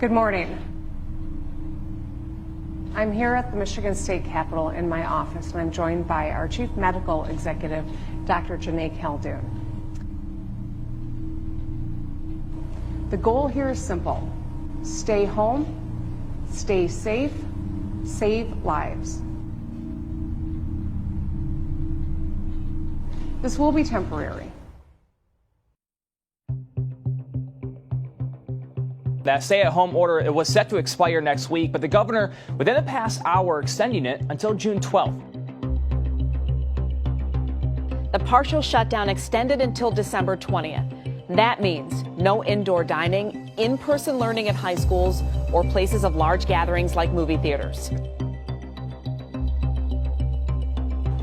Good morning. I'm here at the Michigan State Capitol in my office, and I'm joined by our Chief Medical Executive, Dr. Janae Caldoun. The goal here is simple. Stay home, stay safe, save lives. This will be temporary. That stay-at-home order, it was set to expire next week, but the governor, within the past hour, extending it until June 12th. The partial shutdown extended until December 20th. That means no indoor dining, in-person learning at high schools, or places of large gatherings like movie theaters.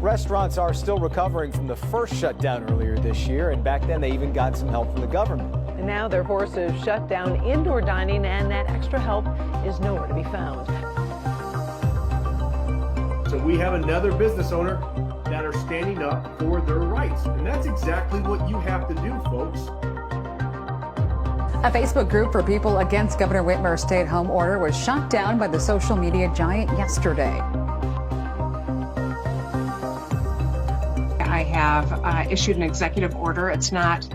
Restaurants are still recovering from the first shutdown earlier this year, and back then they even got some help from the government. And now they're forced to shut down indoor dining, and that extra help is nowhere to be found. So we have another business owner that are standing up for their rights. And that's exactly what you have to do, folks. A Facebook group for people against Governor Whitmer's stay-at-home order was shut down by the social media giant yesterday. I have issued an executive order. It's not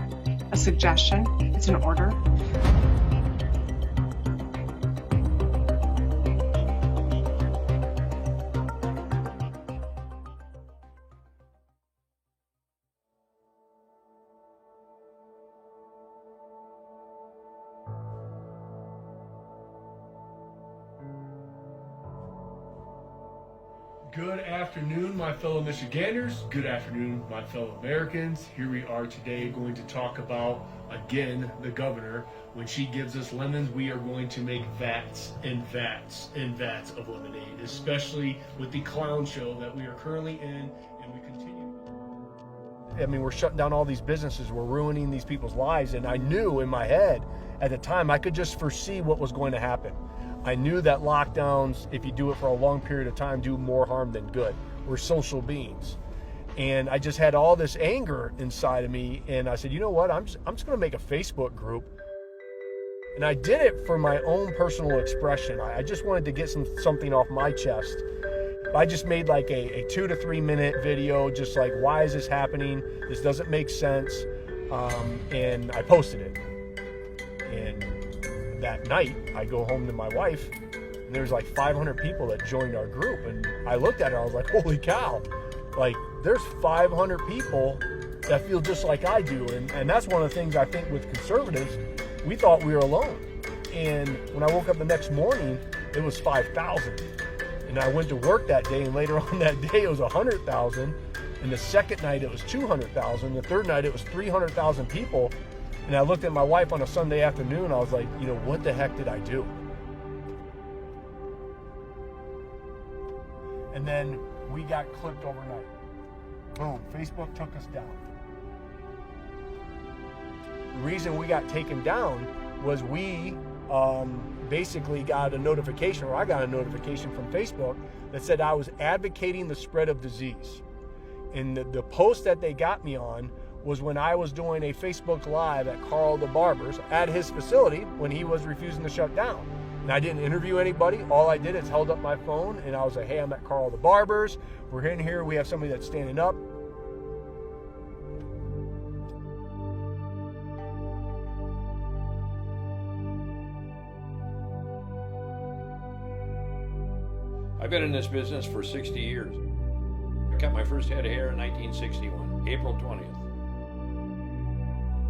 a suggestion, it's an order. Good afternoon, my fellow Michiganders. Good afternoon, my fellow Americans. Here we are today going to talk about, again, the governor. When she gives us lemons, we are going to make vats and vats and vats of lemonade, especially with the clown show that we are currently in, and we continue. I mean, we're shutting down all these businesses. We're ruining these people's lives. And I knew in my head at the time, I could just foresee what was going to happen. I knew that lockdowns, if you do it for a long period of time, do more harm than good. We're social beings. And I just had all this anger inside of me. And I said, you know what? I'm just going to make a Facebook group. And I did it for my own personal expression. I just wanted to get something off my chest. I just made like a 2 to 3 minute video, just like, why is this happening? This doesn't make sense. And I posted it. And that night, I go home to my wife, and there's like 500 people that joined our group. And I looked at her, I was like, holy cow. Like, there's 500 people that feel just like I do. And that's one of the things I think with conservatives, we thought we were alone. And when I woke up the next morning, it was 5,000. And I went to work that day, and later on that day, it was 100,000. And the second night, it was 200,000. The third night, it was 300,000 people. And I looked at my wife on a Sunday afternoon, I was like, you know, what the heck did I do? And then we got clipped overnight. Boom, Facebook took us down. The reason we got taken down was we basically got a notification, or I got a notification from Facebook that said I was advocating the spread of disease. And the post that they got me on was when I was doing a Facebook Live at Carl the Barber's at his facility when he was refusing to shut down. And I didn't interview anybody. All I did is held up my phone and I was like, hey, I'm at Carl the Barber's. We're in here. We have somebody that's standing up. I've been in this business for 60 years. I cut my first head of hair in 1961, April 20th.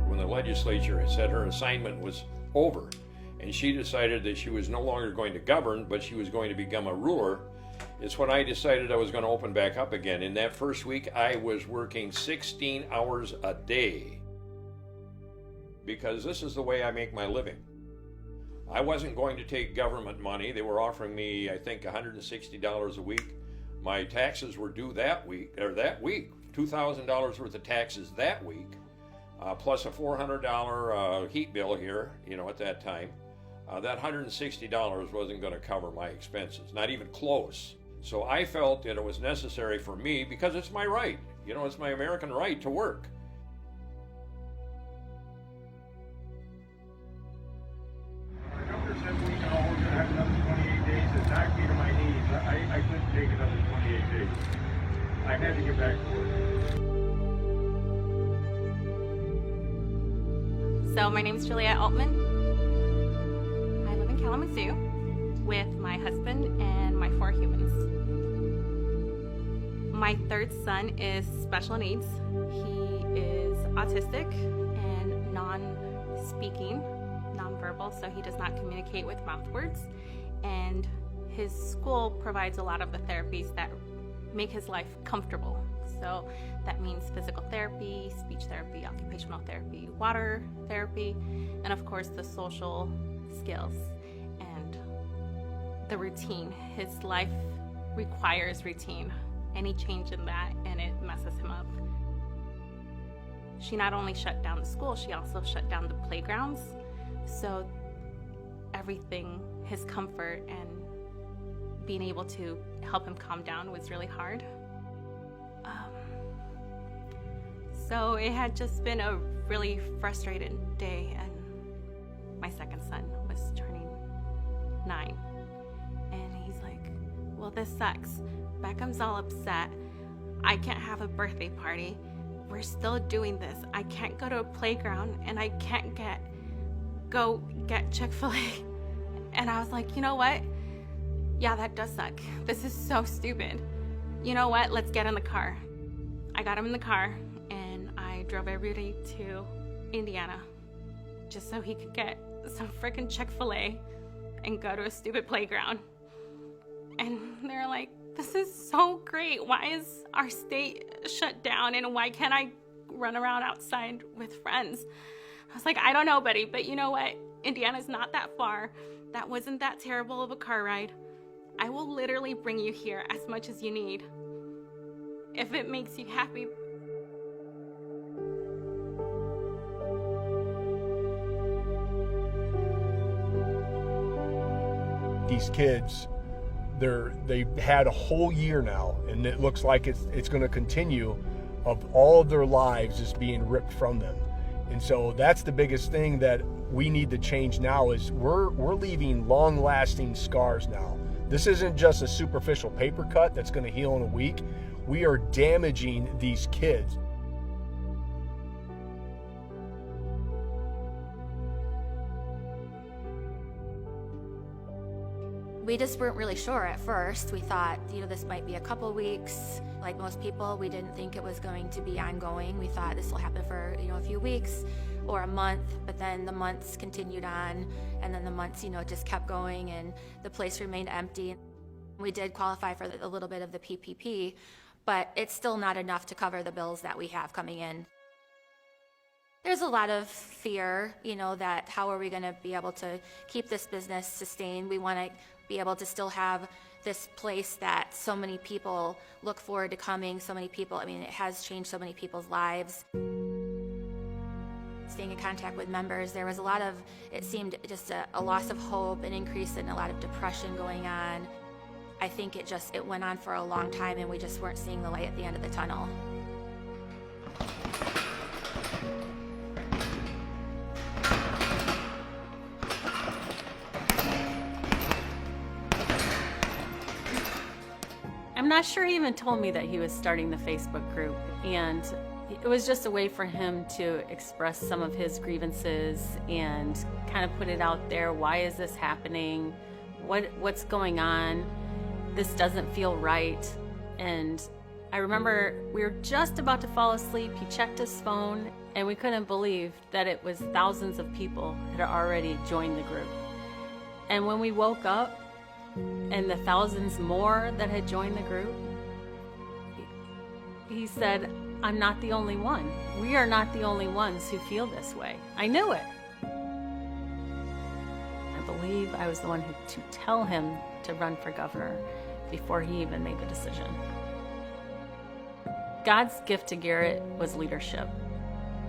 When the legislature said her assignment was over and she decided that she was no longer going to govern, but she was going to become a ruler, it's when I decided I was going to open back up again. In that first week, I was working 16 hours a day because this is the way I make my living. I wasn't going to take government money. They were offering me, I think, $160 a week. My taxes were due that week, $2,000 worth of taxes that week. Plus a $400 heat bill here, at that time. That $160 wasn't going to cover my expenses, not even close. So I felt that it was necessary for me, because it's my right, it's my American right to work. The governor said we can I had to get back to work. So my name is Juliette Altman. I live in Kalamazoo with my husband and my 4 humans. My 3rd son is special needs. He is autistic and non-speaking, nonverbal, so he does not communicate with mouth words. And his school provides a lot of the therapies that make his life comfortable. So that means physical therapy, speech therapy, occupational therapy, water therapy, and of course the social skills and the routine. His life requires routine. Any change in that and it messes him up. She not only shut down the school, she also shut down the playgrounds. So everything, his comfort and being able to help him calm down was really hard. So it had just been a really frustrated day, and my 2nd son was turning 9. And he's like, well, this sucks. Beckham's all upset. I can't have a birthday party. We're still doing this. I can't go to a playground, and I can't go get Chick-fil-A. And I was like, you know what? Yeah, that does suck. This is so stupid. You know what? Let's get in the car. I got him in the car, and I drove everybody to Indiana just so he could get some freaking Chick-fil-A and go to a stupid playground. And they're like, this is so great. Why is our state shut down, and why can't I run around outside with friends? I was like, I don't know, buddy, but you know what? Indiana's not that far. That wasn't that terrible of a car ride. I will literally bring you here as much as you need, if it makes you happy. These kids, they've had a whole year now, and it looks like it's going to continue, of all of their lives is being ripped from them. And so that's the biggest thing that we need to change now, is we're leaving long-lasting scars now. This isn't just a superficial paper cut that's going to heal in a week. We are damaging these kids. We just weren't really sure at first. We thought, this might be a couple weeks. Like most people, we didn't think it was going to be ongoing. We thought this will happen for, a few weeks or a month, but then the months continued on, and then the months, just kept going, and the place remained empty. We did qualify for a little bit of the PPP, but it's still not enough to cover the bills that we have coming in. There's a lot of fear, that how are we going to be able to keep this business sustained? We want to be able to still have this place that so many people look forward to coming, so many people, it has changed so many people's lives. Staying in contact with members, there was a lot of, it seemed just a loss of hope, an increase in a lot of depression going on. I think it went on for a long time, and we just weren't seeing the light at the end of the tunnel. I'm not sure he even told me that he was starting the Facebook group, and it was just a way for him to express some of his grievances and kind of put it out there. Why is this happening? What's going on? This doesn't feel right. And I remember we were just about to fall asleep. He checked his phone, and we couldn't believe that it was thousands of people had already joined the group. And when we woke up, and the thousands more that had joined the group, he said, I'm not the only one. We are not the only ones who feel this way. I knew it. I believe I was the one to tell him to run for governor before he even made the decision. God's gift to Garrett was leadership.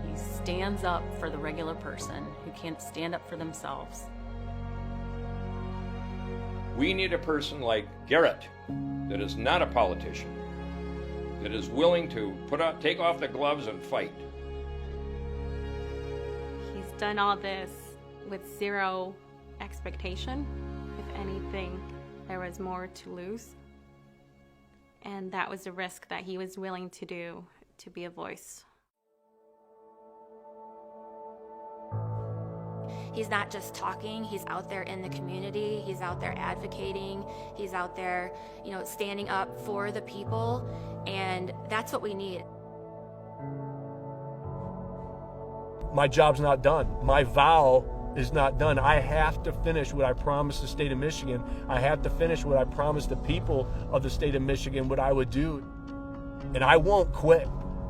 He stands up for the regular person who can't stand up for themselves. We need a person like Garrett that is not a politician, that is willing to take off the gloves and fight. He's done all this with zero expectation. If anything, there was more to lose. And that was a risk that he was willing to do to be a voice. He's not just talking, he's out there in the community, he's out there advocating, he's out there, standing up for the people, and that's what we need. My job's not done. My vow is not done. I have to finish what I promised the state of Michigan. I have to finish what I promised the people of the state of Michigan what I would do. And I won't quit.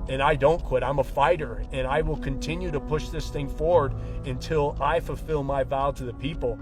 And I don't quit. I'm a fighter, and I will continue to push this thing forward until I fulfill my vow to the people.